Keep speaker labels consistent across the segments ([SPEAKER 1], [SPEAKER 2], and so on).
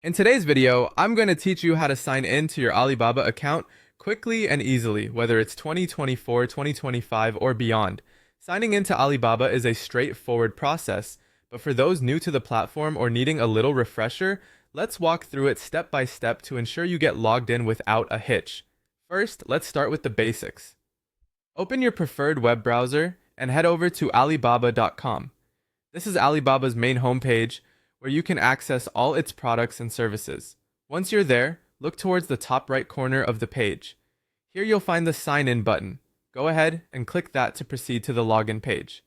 [SPEAKER 1] In today's video, I'm going to teach you how to sign in to your Alibaba account quickly and easily, whether it's 2024, 2025, or beyond. Signing into Alibaba is a straightforward process, but for those new to the platform or needing a little refresher, let's walk through it step by step to ensure you get logged in without a hitch. First, let's start with the basics. Open your preferred web browser and head over to Alibaba.com. This is Alibaba's main homepage, where you can access all its products and services. Once you're there, look towards the top right corner of the page. Here you'll find the Sign In button. Go ahead and click that to proceed to the login page.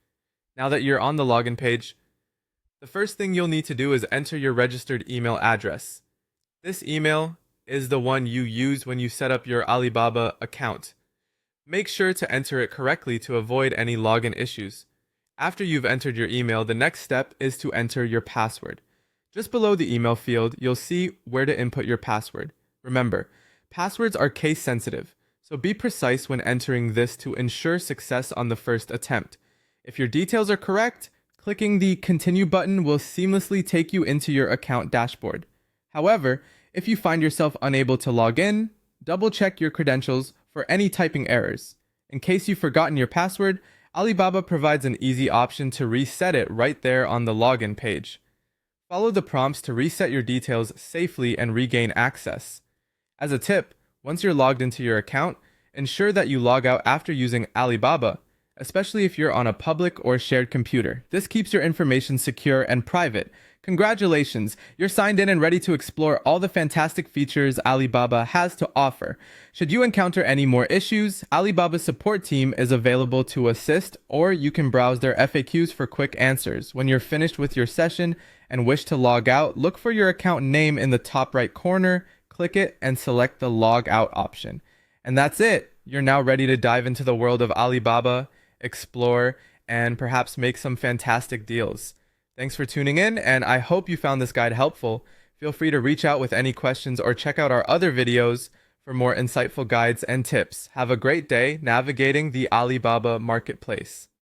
[SPEAKER 1] Now that you're on the login page, the first thing you'll need to do is enter your registered email address. This email is the one you use when you set up your Alibaba account. Make sure to enter it correctly to avoid any login issues. After you've entered your email, the next step is to enter your password. Just below the email field, you'll see where to input your password. Remember, passwords are case sensitive, so be precise when entering this to ensure success on the first attempt. If your details are correct, clicking the Continue button will seamlessly take you into your account dashboard. However, if you find yourself unable to log in, double-check your credentials for any typing errors. In case you've forgotten your password, Alibaba provides an easy option to reset it right there on the login page. Follow the prompts to reset your details safely and regain access. As a tip, once you're logged into your account, ensure that you log out after using Alibaba, especially if you're on a public or shared computer. This keeps your information secure and private. Congratulations, you're signed in and ready to explore all the fantastic features Alibaba has to offer. Should you encounter any more issues, Alibaba's support team is available to assist, or you can browse their FAQs for quick answers. When you're finished with your session and wish to log out, look for your account name in the top right corner, click it, and select the log out option. And that's it. You're now ready to dive into the world of Alibaba, explore, and perhaps make some fantastic deals. Thanks for tuning in, and I hope you found this guide helpful. Feel free to reach out with any questions or check out our other videos for more insightful guides and tips. Have a great day navigating the Alibaba marketplace.